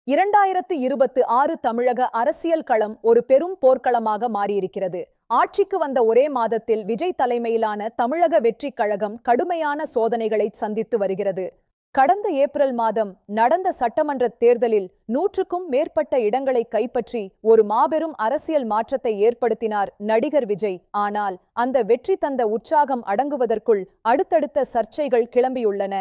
2026 தமிழக அரசியல் களம் ஒரு பெரும் போர்க்களமாக மாறியிருக்கிறது. ஆட்சிக்கு வந்த ஒரே மாதத்தில் விஜய் தலைமையிலான தமிழக வெற்றிக் கழகம் கடுமையான சோதனைகளை சந்தித்து வருகிறது. கடந்த ஏப்ரல் மாதம் நடந்த சட்டமன்ற தேர்தலில் 100க்கும் மேற்பட்ட இடங்களை கைப்பற்றி ஒரு மாபெரும் அரசியல் மாற்றத்தை ஏற்படுத்தினார் நடிகர் விஜய். ஆனால் அந்த வெற்றி தந்த உற்சாகம் அடங்குவதற்குள் அடுத்தடுத்த சர்ச்சைகள் கிளம்பியுள்ளன.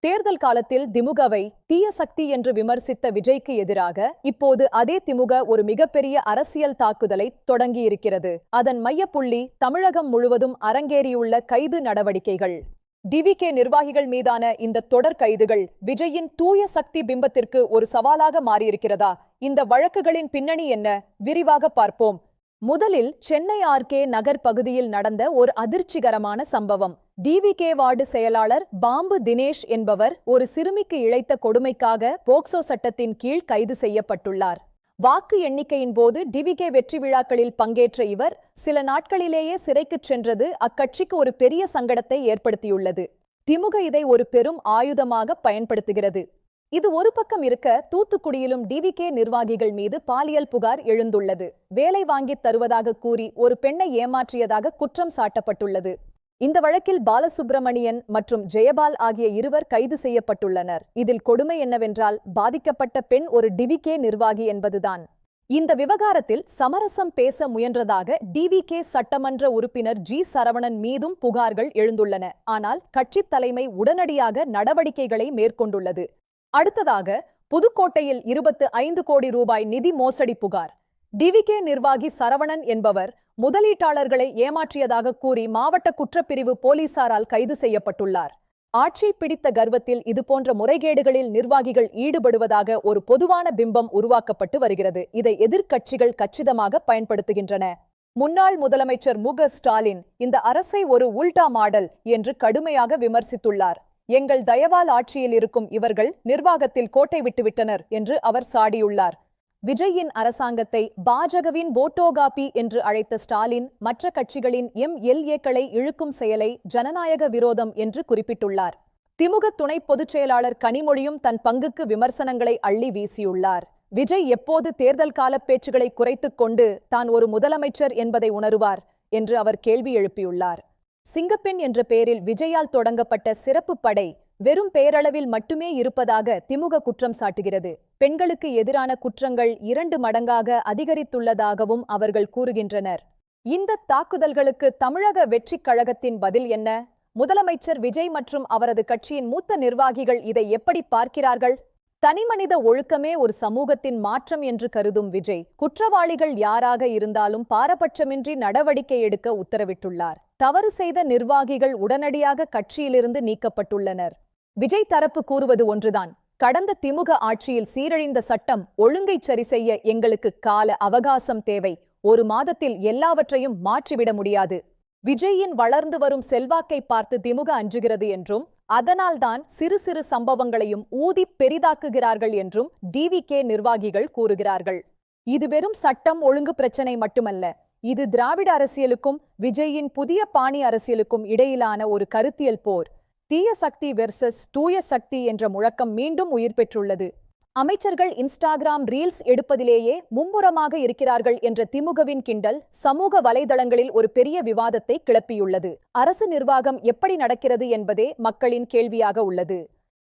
தேர்தல் காலத்தில் திமுகவை தீய சக்தி என்று விமர்சித்த விஜய்க்கு எதிராக இப்போது அதே திமுக ஒரு மிகப்பெரிய அரசியல் தாக்குதலை தொடங்கியிருக்கிறது. அதன் மையப்புள்ளி தமிழகம் முழுவதும் அரங்கேறியுள்ள கைது நடவடிக்கைகள். டிவிகே நிர்வாகிகள் மீதான இந்த தொடர் கைதுகள் விஜயின் தூய சக்தி பிம்பத்திற்கு ஒரு சவாலாக மாறியிருக்கிறதா? இந்த வழக்குகளின் பின்னணி என்ன? விரிவாக பார்ப்போம். முதலில் சென்னை ஆர்கே நகர் பகுதியில் நடந்த ஒரு அதிர்ச்சிகரமான சம்பவம். டிவிகே வார்டு செயலாளர் பாம்பு தினேஷ் என்பவர் ஒரு சிறுமிக்கு இழைத்த கொடுமைக்காக போக்சோ சட்டத்தின் கீழ் கைது செய்யப்பட்டுள்ளார். வாக்கு எண்ணிக்கையின் போது டிவிகே வெற்றி விழாக்களில் பங்கேற்ற இவர் சில நாட்களிலேயே சிறைக்குச் சென்றது அக்கட்சிக்கு ஒரு பெரிய சங்கடத்தை ஏற்படுத்தியுள்ளது. திமுக இதை ஒரு பெரும் ஆயுதமாக பயன்படுத்துகிறது. இது ஒரு பக்கம் இருக்க, தூத்துக்குடியிலும் டிவிகே நிர்வாகிகள் மீது பாலியல் புகார் எழுந்துள்ளது. வேலை வாங்கித் தருவதாக கூறி ஒரு பெண்ணை ஏமாற்றியதாக குற்றம் சாட்டப்பட்டுள்ளது. இந்த வழக்கில் பாலசுப்ரமணியன் மற்றும் ஜெயபால் ஆகிய இருவர் கைது செய்யப்பட்டுள்ளனர். இதில் கொடுமை என்னவென்றால், பாதிக்கப்பட்ட பெண் ஒரு டிவிகே நிர்வாகி என்பதுதான். இந்த விவகாரத்தில் சமரசம் பேச முயன்றதாக டிவிகே சட்டமன்ற உறுப்பினர் ஜி சரவணன் மீதும் புகார்கள் எழுந்துள்ளன. ஆனால் கட்சித் தலைமை உடனடியாக நடவடிக்கைகளை மேற்கொண்டுள்ளது. அடுத்ததாக புதுக்கோட்டையில் 25 கோடி ரூபாய் நிதி மோசடி புகார். டிவிகே நிர்வாகி சரவணன் என்பவர் முதலீட்டாளர்களை ஏமாற்றியதாக கூறி மாவட்ட குற்றப்பிரிவு போலீசாரால் கைது செய்யப்பட்டுள்ளார். ஆட்சி பிடித்த கர்வத்தில் இதுபோன்ற முறைகேடுகளில் நிர்வாகிகள் ஈடுபடுவதாக ஒரு பொதுவான பிம்பம் உருவாக்கப்பட்டு வருகிறது. இதை எதிர்க்கட்சிகள் கச்சிதமாக பயன்படுத்துகின்றன. முன்னாள் முதலமைச்சர் மு.க. ஸ்டாலின் இந்த அரசை ஒரு உல்டா மாடல் என்று கடுமையாக விமர்சித்துள்ளார். எங்கள் தயவால் ஆட்சியில் இருக்கும் இவர்கள் நிர்வாகத்தில் கோட்டை விட்டுவிட்டனர் என்று அவர் சாடியுள்ளார். விஜயின் அரசாங்கத்தை பாஜகவின் போட்டோகாபி என்று அழைத்த ஸ்டாலின் மற்ற கட்சிகளின் எம்.எல்.ஏக்களை இழுக்கும் செயலை ஜனநாயக விரோதம் என்று குறிப்பிட்டுள்ளார். திமுக துணை பொதுச் செயலாளர் கனிமொழியும் தன் பங்குக்கு விமர்சனங்களை அள்ளி வீசியுள்ளார். விஜய் எப்போது தேர்தல் கால பேச்சுகளை குறைத்துக் கொண்டு தான் ஒரு முதலமைச்சர் என்பதை உணருவார் என்று அவர் கேள்வி எழுப்பியுள்ளார். சிங்கப்பெண் என்ற பெயரில் விஜயால் தொடங்கப்பட்ட சிறப்பு படை வெறும் பெயரளவில் மட்டுமே இருப்பதாக திமுக குற்றம் சாட்டுகிறது. பெண்களுக்கு எதிரான குற்றங்கள் 2 மடங்காக அதிகரித்துள்ளதாகவும் அவர்கள் கூறுகின்றனர். இந்த தாக்குதல்களுக்கு தமிழக வெற்றிக் கழகத்தின் பதில் என்ன? முதலமைச்சர் விஜய் மற்றும் அவரது கட்சியின் மூத்த நிர்வாகிகள் இதை எப்படி பார்க்கிறார்கள்? தனிமனித ஒழுக்கமே ஒரு சமூகத்தின் மாற்றம் என்று கருதும் விஜய், குற்றவாளிகள் யாராக இருந்தாலும் பாரபட்சமின்றி நடவடிக்கை எடுக்க உத்தரவிட்டுள்ளார். தவறு செய்த நிர்வாகிகள் உடனடியாக கட்சியிலிருந்து நீக்கப்பட்டுள்ளனர். விஜய் தரப்பு கூறுவது ஒன்றுதான். கடந்த திமுக ஆட்சியில் சீரழிந்த சட்டம் ஒழுங்கை சரி செய்ய எங்களுக்கு கால அவகாசம் தேவை. ஒரு மாதத்தில் எல்லாவற்றையும் மாற்றிவிட முடியாது. விஜயின் வளர்ந்து வரும் செல்வாக்கை பார்த்து திமுக அஞ்சுகிறது என்றும், அதனால்தான் சிறு சிறு சம்பவங்களையும் ஊதி பெரிதாக்குகிறார்கள் என்றும் டிவிகே நிர்வாகிகள் கூறுகிறார்கள். இது வெறும் சட்டம் ஒழுங்கு பிரச்சனை மட்டுமல்ல. இது திராவிட அரசியலுக்கும் விஜயின் புதிய பாணி அரசியலுக்கும் இடையிலான ஒரு கருத்தியல் போர். தீய சக்தி வெர்சஸ் தூய சக்தி என்ற முழக்கம் மீண்டும் உயிர் பெற்றுள்ளது. அமைச்சர்கள் இன்ஸ்டாகிராம் ரீல்ஸ் எடுப்பதிலேயே மும்முரமாக இருக்கிறார்கள் என்ற திமுகவின் கிண்டல் சமூக வலைதளங்களில் ஒரு பெரிய விவாதத்தை கிளப்பியுள்ளது. அரசு நிர்வாகம் எப்படி நடக்கிறது என்பதே மக்களின் கேள்வியாக உள்ளது.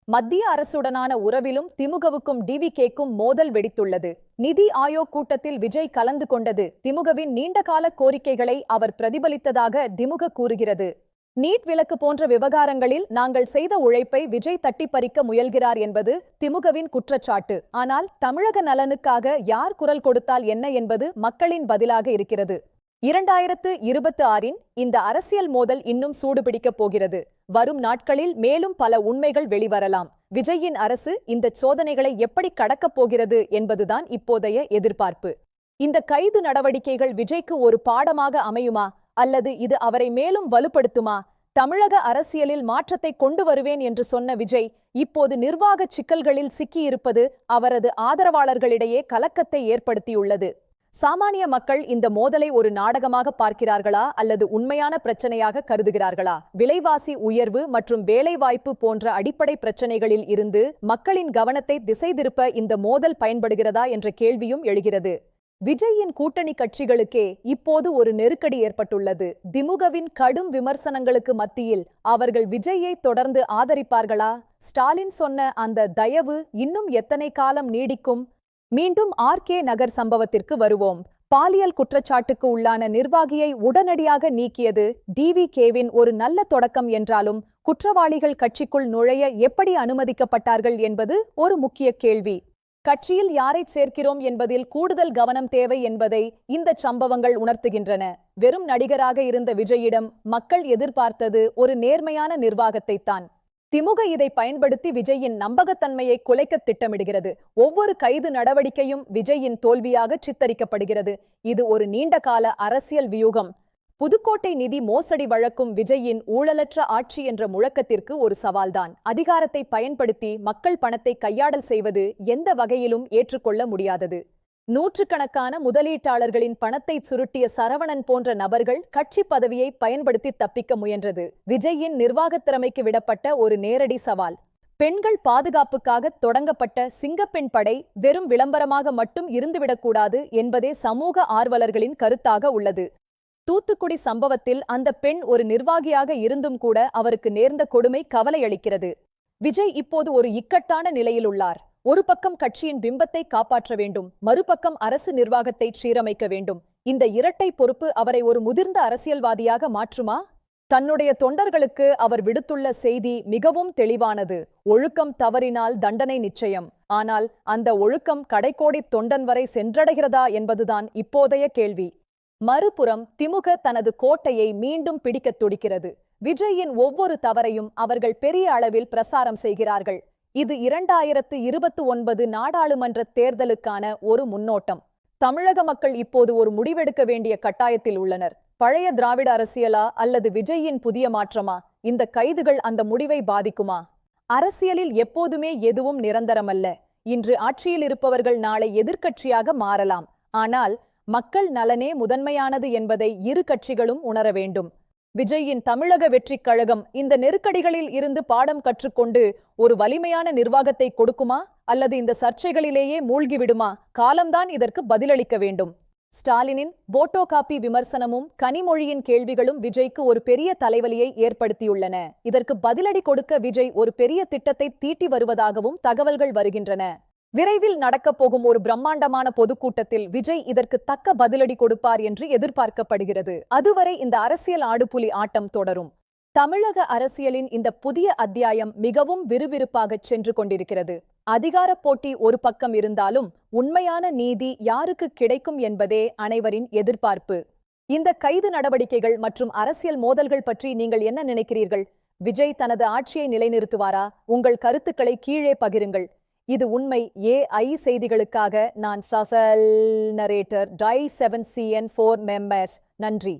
மத்திய அரசுடனான உறவிலும் திமுகவுக்கும் டிவிகேக்கும் மோதல் வெடித்துள்ளது. நிதி ஆயோக் கூட்டத்தில் விஜய் கலந்து கொண்டது திமுகவின் நீண்டகால கோரிக்கைகளை அவர் பிரதிபலித்ததாக திமுக கூறுகிறது. நீட் விலக்கு போன்ற விவகாரங்களில் நாங்கள் செய்த உழைப்பை விஜய் தட்டி பறிக்க முயல்கிறார் என்பது திமுகவின் குற்றச்சாட்டு. ஆனால் தமிழக நலனுக்காக யார் குரல் கொடுத்தால் என்ன என்பது மக்களின் பதிலாக இருக்கிறது. 2026 இந்த அரசியல் மோதல் இன்னும் சூடுபிடிக்கப் போகிறது. வரும் நாட்களில் மேலும் பல உண்மைகள் வெளிவரலாம். விஜயின் அரசு இந்த சோதனைகளை எப்படி கடக்கப் போகிறது என்பதுதான் இப்போதைய எதிர்பார்ப்பு. இந்த கைது நடவடிக்கைகள் விஜய்க்கு ஒரு பாடமாக அமையுமா, அல்லது இது அவரை மேலும் வலுப்படுத்துமா? தமிழக அரசியலில் மாற்றத்தை கொண்டு வருவேன் என்று சொன்ன விஜய் இப்போது நிர்வாக சிக்கல்களில் சிக்கியிருப்பது அவரது ஆதரவாளர்களிடையே கலக்கத்தை ஏற்படுத்தியுள்ளது. சாமானிய மக்கள் இந்த மோதலை ஒரு நாடகமாக பார்க்கிறார்களா அல்லது உண்மையான பிரச்சனையாக கருதுகிறார்களா? விலைவாசி உயர்வு மற்றும் வேலைவாய்ப்பு போன்ற அடிப்படை பிரச்சனைகளில் இருந்து மக்களின் கவனத்தை திசை திருப்ப இந்த மோதல் பயன்படுகிறதா என்ற கேள்வியும் எழுகிறது. விஜயின் கூட்டணி கட்சிகளுக்கே இப்போது ஒரு நெருக்கடி ஏற்பட்டுள்ளது. திமுகவின் கடும் விமர்சனங்களுக்கு மத்தியில் அவர்கள் விஜயை தொடர்ந்து ஆதரிப்பார்களா? ஸ்டாலின் சொன்ன அந்த தயவு இன்னும் எத்தனை காலம் நீடிக்கும்? மீண்டும் ஆர்கே நகர் சம்பவத்திற்கு வருவோம். பாலியல் குற்றச்சாட்டுக்கு உள்ளான நிர்வாகியை உடனடியாக நீக்கியது டிவிகேவின் ஒரு நல்ல தொடக்கம் என்றாலும் குற்றவாளிகள் கட்சிக்குள் நுழைய எப்படி அனுமதிக்கப்பட்டார்கள் என்பது ஒரு முக்கிய கேள்வி. கட்சியில் யாரை சேர்க்கிறோம் என்பதில் கூடுதல் கவனம் தேவை என்பதை இந்த சம்பவங்கள் உணர்த்துகின்றன. வெறும் நடிகராக இருந்த விஜயிடம் மக்கள் எதிர்பார்த்தது ஒரு நேர்மையான நிர்வாகத்தைத்தான். திமுக இதை பயன்படுத்தி விஜயின் நம்பகத்தன்மையை குலைக்க திட்டமிடுகிறது. ஒவ்வொரு கைது நடவடிக்கையும் விஜயின் தோல்வியாக சித்தரிக்கப்படுகிறது. இது ஒரு நீண்டகால அரசியல் வியூகம். புதுக்கோட்டை நிதி மோசடி வழக்கும் விஜயின் ஊழலற்ற ஆட்சி என்ற முழக்கத்திற்கு ஒரு சவால்தான். அதிகாரத்தை பயன்படுத்தி மக்கள் பணத்தை கையாடல் செய்வது எந்த வகையிலும் ஏற்றுக்கொள்ள முடியாதது. நூற்றுக்கணக்கான முதலீட்டாளர்களின் பணத்தை சுருட்டிய சரவணன் போன்ற நபர்கள் கட்சி பதவியை பயன்படுத்தி தப்பிக்க முயன்றது விஜயின் நிர்வாகத் திறமைக்கு விடப்பட்ட ஒரு நேரடி சவால். பெண்கள் பாதுகாப்புக்காக தொடங்கப்பட்ட சிங்கப்பெண் படை வெறும் விளம்பரமாக மட்டும் இருந்துவிடக்கூடாது என்பதே சமூக ஆர்வலர்களின் கருத்தாக உள்ளது. தூத்துக்குடி சம்பவத்தில் அந்த பெண் ஒரு நிர்வாகியாக இருந்தும் கூட அவருக்கு நேர்ந்த கொடுமை கவலையளிக்கிறது. விஜய் இப்போது ஒரு இக்கட்டான நிலையில் உள்ளார். ஒரு பக்கம் கட்சியின் பிம்பத்தை காப்பாற்ற வேண்டும், மறுபக்கம் அரசு நிர்வாகத்தை சீரமைக்க வேண்டும். இந்த இரட்டை பொறுப்பு அவரை ஒரு முதிர்ந்த அரசியல்வாதியாக மாற்றுமா? தன்னுடைய தொண்டர்களுக்கு அவர் விடுத்துள்ள செய்தி மிகவும் தெளிவானது. ஒழுக்கம் தவறினால் தண்டனை நிச்சயம். ஆனால் அந்த ஒழுக்கம் கடைக்கோடி தொண்டன் வரை சென்றடைகிறதா என்பதுதான் இப்போதைய கேள்வி. மறுபுறம் திமுக தனது கோட்டையை மீண்டும் பிடிக்கத் துடிக்கிறது. விஜயின் ஒவ்வொரு தவறையும் அவர்கள் பெரிய அளவில் பிரசாரம் செய்கிறார்கள். இது 2029 நாடாளுமன்ற தேர்தலுக்கான ஒரு முன்னோட்டம். தமிழக மக்கள் இப்போது ஒரு முடிவெடுக்க வேண்டிய கட்டாயத்தில் உள்ளனர். பழைய திராவிட அரசியலா அல்லது விஜயின் புதிய மாற்றமா? இந்த கைதுகள் அந்த முடிவை பாதிக்குமா? அரசியலில் எப்போதுமே எதுவும் நிரந்தரமல்ல. இன்று ஆட்சியில் இருப்பவர்கள் நாளை எதிர்க்கட்சியாக மாறலாம். ஆனால் மக்கள் நலனே முதன்மையானது என்பதை இரு கட்சிகளும் உணர வேண்டும். விஜயின் தமிழக வெற்றிக் கழகம் இந்த நெருக்கடிகளில் இருந்து பாடம் கற்றுக்கொண்டு ஒரு வலிமையான நிர்வாகத்தை கொடுக்குமா அல்லது இந்த சர்ச்சைகளிலேயே மூழ்கிவிடுமா? காலம்தான் இதற்கு பதிலளிக்க வேண்டும். ஸ்டாலினின் போட்டோ காப்பி விமர்சனமும் கனிமொழியின் கேள்விகளும் விஜய்க்கு ஒரு பெரிய தலைவலியை ஏற்படுத்தியுள்ளன. இதற்கு பதிலடி கொடுக்க விஜய் ஒரு பெரிய திட்டத்தை தீட்டி வருவதாகவும் தகவல்கள் வருகின்றன. விரைவில் நடக்கப்போகும் ஒரு பிரம்மாண்டமான பொதுக்கூட்டத்தில் விஜய் இதற்கு தக்க பதிலடி கொடுப்பார் என்று எதிர்பார்க்கப்படுகிறது. அதுவரை இந்த அரசியல் ஆடுபுலி ஆட்டம் தொடரும். தமிழக அரசியலின் இந்த புதிய அத்தியாயம் மிகவும் விறுவிறுப்பாகச் சென்று கொண்டிருக்கிறது. அதிகார போட்டி ஒரு பக்கம் இருந்தாலும் உண்மையான நீதி யாருக்கு கிடைக்கும் என்பதே அனைவரின் எதிர்பார்ப்பு. இந்த கைது நடவடிக்கைகள் மற்றும் அரசியல் மோதல்கள் பற்றி நீங்கள் என்ன நினைக்கிறீர்கள்? விஜய் தனது ஆட்சியை நிலைநிறுத்துவாரா? உங்கள் கருத்துக்களை கீழே பகிருங்கள். இது உண்மை AI செய்திகளுக்காக நான் சசல் நரேட்டர் DI7CN4 மெம்பர்ஸ். நன்றி.